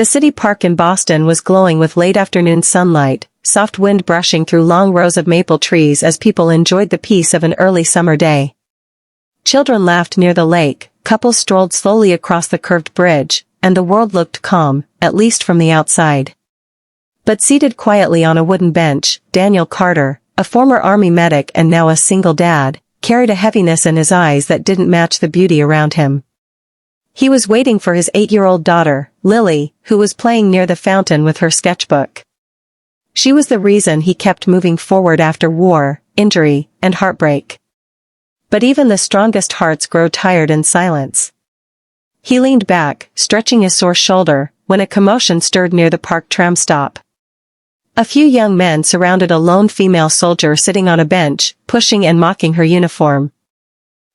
The city park in Boston was glowing with late afternoon sunlight, soft wind brushing through long rows of maple trees as people enjoyed the peace of an early summer day. Children laughed near the lake, couples strolled slowly across the curved bridge, and the world looked calm, at least from the outside. But seated quietly on a wooden bench, Daniel Carter, a former Army medic and now a single dad, carried a heaviness in his eyes that didn't match the beauty around him. He was waiting for his 8-year-old daughter, Lily, who was playing near the fountain with her sketchbook. She was the reason he kept moving forward after war, injury, and heartbreak. But even the strongest hearts grow tired in silence. He leaned back, stretching his sore shoulder, when a commotion stirred near the park tram stop. A few young men surrounded a lone female soldier sitting on a bench, pushing and mocking her uniform.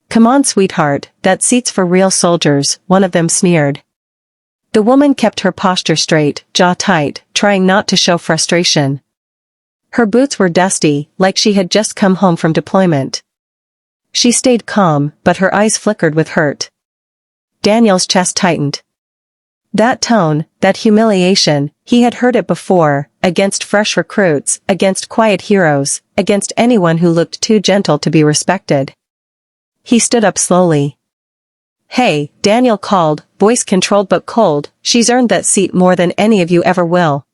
"Come on, sweetheart, that seat's for real soldiers," one of them sneered. The woman kept her posture straight, jaw tight, trying not to show frustration. Her boots were dusty, like she had just come home from deployment. She stayed calm, but her eyes flickered with hurt. Daniel's chest tightened. That tone, that humiliation, he had heard it before, against fresh recruits, against quiet heroes, against anyone who looked too gentle to be respected. He stood up slowly. "Hey," Daniel called, voice controlled but cold, "she's earned that seat more than any of you ever will."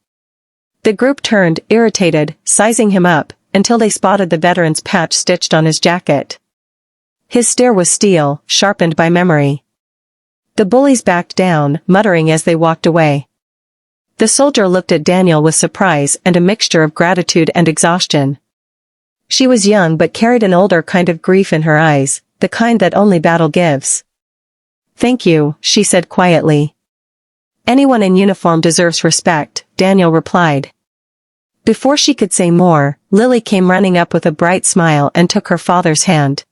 The group turned, irritated, sizing him up, until they spotted the veteran's patch stitched on his jacket. His stare was steel, sharpened by memory. The bullies backed down, muttering as they walked away. The soldier looked at Daniel with surprise and a mixture of gratitude and exhaustion. She was young but carried an older kind of grief in her eyes, the kind that only battle gives. "Thank you," she said quietly. "Anyone in uniform deserves respect," Daniel replied. Before she could say more, Lily came running up with a bright smile and took her father's hand.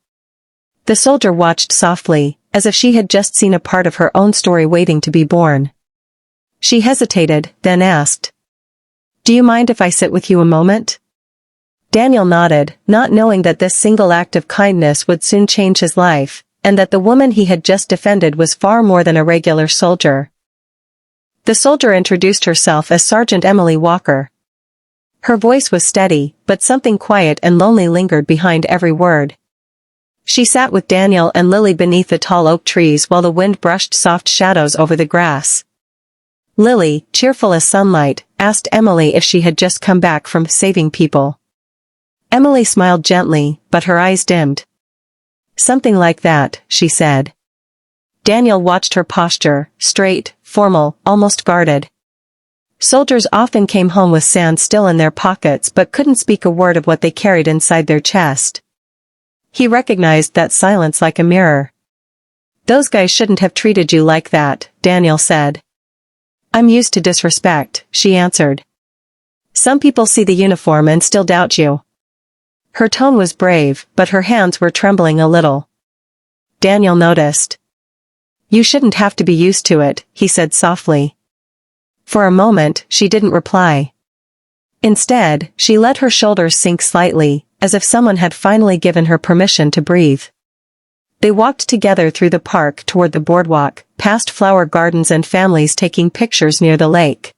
The soldier watched softly, as if she had just seen a part of her own story waiting to be born. She hesitated, then asked, "Do you mind if I sit with you a moment?" Daniel nodded, not knowing that this single act of kindness would soon change his life, and that the woman he had just defended was far more than a regular soldier. The soldier introduced herself as Sergeant Emily Walker. Her voice was steady, but something quiet and lonely lingered behind every word. She sat with Daniel and Lily beneath the tall oak trees while the wind brushed soft shadows over the grass. Lily, cheerful as sunlight, asked Emily if she had just come back from saving people. Emily smiled gently, but her eyes dimmed. "Something like that," she said. Daniel watched her posture, straight, formal, almost guarded. Soldiers often came home with sand still in their pockets but couldn't speak a word of what they carried inside their chest. He recognized that silence like a mirror. "Those guys shouldn't have treated you like that," Daniel said. "I'm used to disrespect," she answered. "Some people see the uniform and still doubt you." Her tone was brave, but her hands were trembling a little. Daniel noticed. "You shouldn't have to be used to it," he said softly. For a moment, she didn't reply. Instead, she let her shoulders sink slightly, as if someone had finally given her permission to breathe. They walked together through the park toward the boardwalk, past flower gardens and families taking pictures near the lake.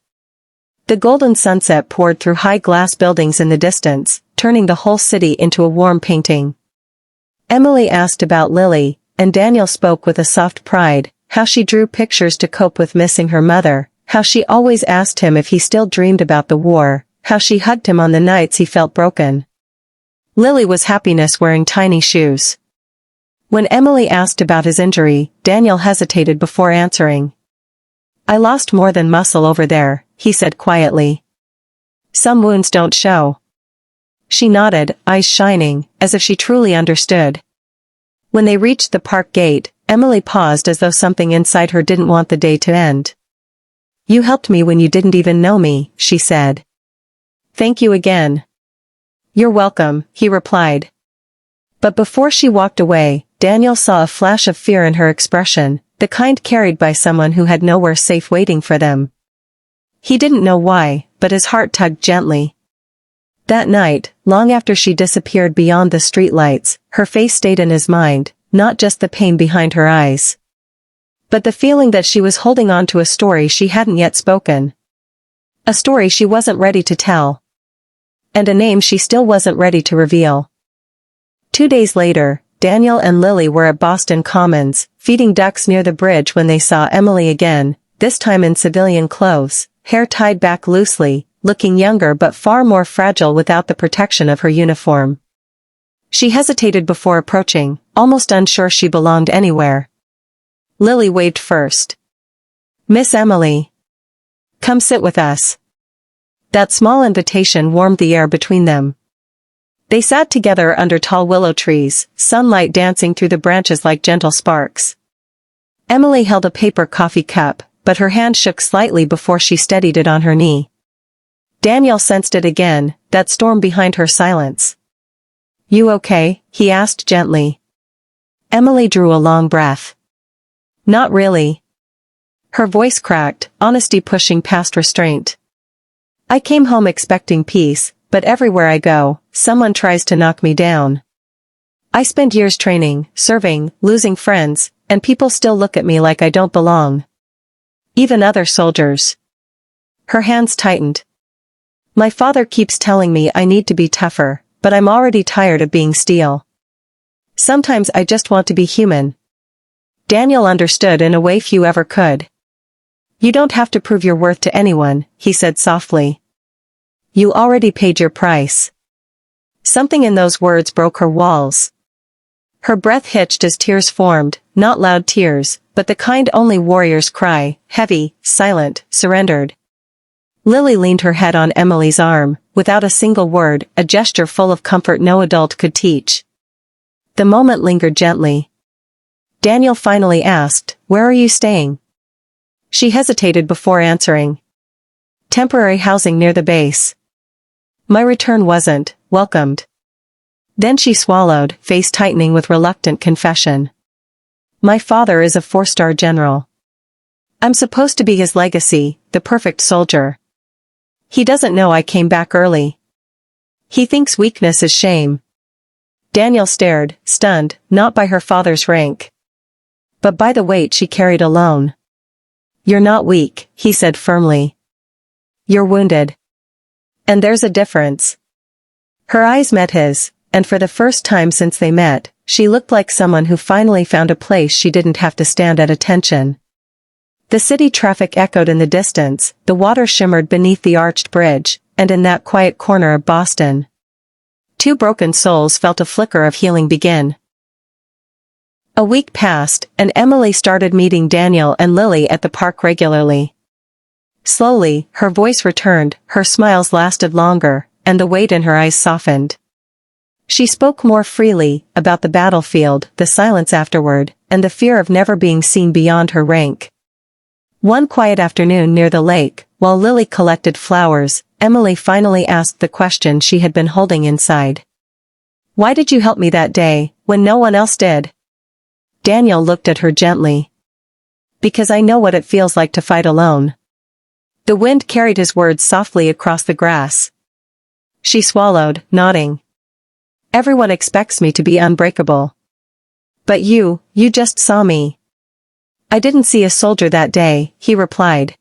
The golden sunset poured through high glass buildings in the distance, turning the whole city into a warm painting. Emily asked about Lily, and Daniel spoke with a soft pride, how she drew pictures to cope with missing her mother, how she always asked him if he still dreamed about the war, how she hugged him on the nights he felt broken. Lily was happiness wearing tiny shoes. When Emily asked about his injury, Daniel hesitated before answering. "I lost more than muscle over there," he said quietly. "Some wounds don't show." She nodded, eyes shining, as if she truly understood. When they reached the park gate, Emily paused as though something inside her didn't want the day to end. "You helped me when you didn't even know me," she said. "Thank you again." "You're welcome," he replied. But before she walked away, Daniel saw a flash of fear in her expression, the kind carried by someone who had nowhere safe waiting for them. He didn't know why, but his heart tugged gently. That night, long after she disappeared beyond the streetlights, her face stayed in his mind, not just the pain behind her eyes. but the feeling that she was holding on to a story she hadn't yet spoken. A story she wasn't ready to tell. And a name she still wasn't ready to reveal. 2 days later, Daniel and Lily were at Boston Commons, feeding ducks near the bridge when they saw Emily again, this time in civilian clothes, hair tied back loosely, looking younger but far more fragile without the protection of her uniform. She hesitated before approaching, almost unsure she belonged anywhere. Lily waved first. "Miss Emily. Come sit with us." That small invitation warmed the air between them. They sat together under tall willow trees, sunlight dancing through the branches like gentle sparks. Emily held a paper coffee cup, but her hand shook slightly before she steadied it on her knee. Daniel sensed it again, that storm behind her silence. "You okay?" he asked gently. Emily drew a long breath. "Not really." Her voice cracked, honesty pushing past restraint. "I came home expecting peace, but everywhere I go, someone tries to knock me down. I spent years training, serving, losing friends, and people still look at me like I don't belong. Even other soldiers." Her hands tightened. "My father keeps telling me I need to be tougher, but I'm already tired of being steel. Sometimes I just want to be human." Daniel understood in a way few ever could. "You don't have to prove your worth to anyone," he said softly. "You already paid your price." Something in those words broke her walls. Her breath hitched as tears formed, not loud tears, but the kind only warriors cry, heavy, silent, surrendered. Lily leaned her head on Emily's arm, without a single word, a gesture full of comfort no adult could teach. The moment lingered gently. Daniel finally asked, "Where are you staying?" She hesitated before answering. "Temporary housing near the base." "My return wasn't welcomed." Then she swallowed, face tightening with reluctant confession. "My father is a 4-star general. I'm supposed to be his legacy, the perfect soldier. He doesn't know I came back early. He thinks weakness is shame." Daniel stared, stunned, not by her father's rank, but by the weight she carried alone. "You're not weak," he said firmly. "You're wounded. And there's a difference." Her eyes met his, and for the first time since they met, she looked like someone who finally found a place she didn't have to stand at attention. The city traffic echoed in the distance, the water shimmered beneath the arched bridge, and in that quiet corner of Boston, 2 broken souls felt a flicker of healing begin. A week passed, and Emily started meeting Daniel and Lily at the park regularly. Slowly, her voice returned, her smiles lasted longer, and the weight in her eyes softened. She spoke more freely, about the battlefield, the silence afterward, and the fear of never being seen beyond her rank. One quiet afternoon near the lake, while Lily collected flowers, Emily finally asked the question she had been holding inside. "Why did you help me that day, when no one else did?" Daniel looked at her gently. "Because I know what it feels like to fight alone." The wind carried his words softly across the grass. She swallowed, nodding. "Everyone expects me to be unbreakable. But you just saw me." "I didn't see a soldier that day," he replied.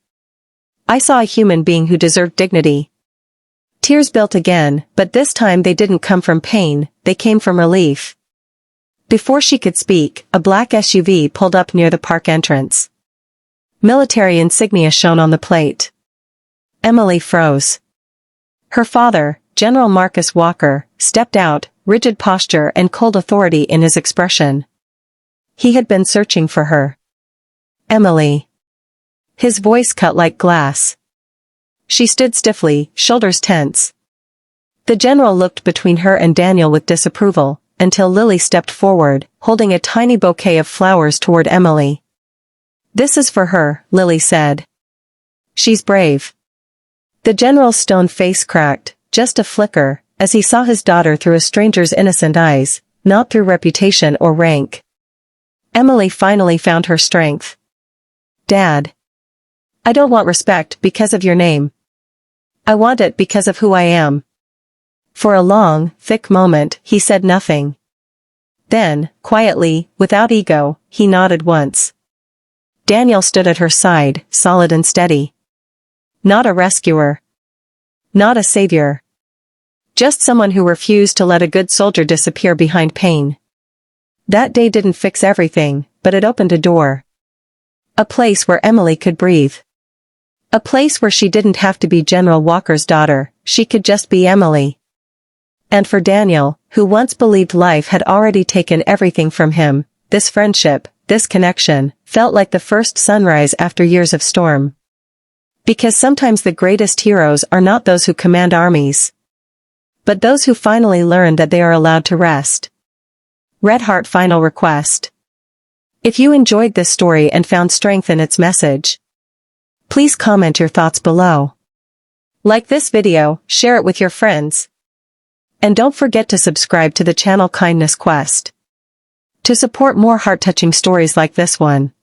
"I saw a human being who deserved dignity." Tears built again, but this time they didn't come from pain, they came from relief. Before she could speak, a black SUV pulled up near the park entrance. Military insignia shone on the plate. Emily froze. Her father, General Marcus Walker, stepped out, rigid posture and cold authority in his expression. He had been searching for her. "Emily." His voice cut like glass. She stood stiffly, shoulders tense. The general looked between her and Daniel with disapproval, until Lily stepped forward, holding a tiny bouquet of flowers toward Emily. "This is for her," Lily said. "She's brave." The general's stone face cracked, just a flicker, as he saw his daughter through a stranger's innocent eyes, not through reputation or rank. Emily finally found her strength. "Dad. I don't want respect because of your name. I want it because of who I am." For a long, thick moment, he said nothing. Then, quietly, without ego, he nodded once. Daniel stood at her side, solid and steady. Not a rescuer. Not a savior. Just someone who refused to let a good soldier disappear behind pain. That day didn't fix everything, but it opened a door. A place where Emily could breathe. A place where she didn't have to be General Walker's daughter, she could just be Emily. And for Daniel, who once believed life had already taken everything from him, this friendship, this connection, felt like the first sunrise after years of storm. Because sometimes the greatest heroes are not those who command armies, but those who finally learn that they are allowed to rest. Red Heart Final Request. If you enjoyed this story and found strength in its message, please comment your thoughts below. Like this video, share it with your friends. And don't forget to subscribe to the channel Kindness Quest to support more heart-touching stories like this one.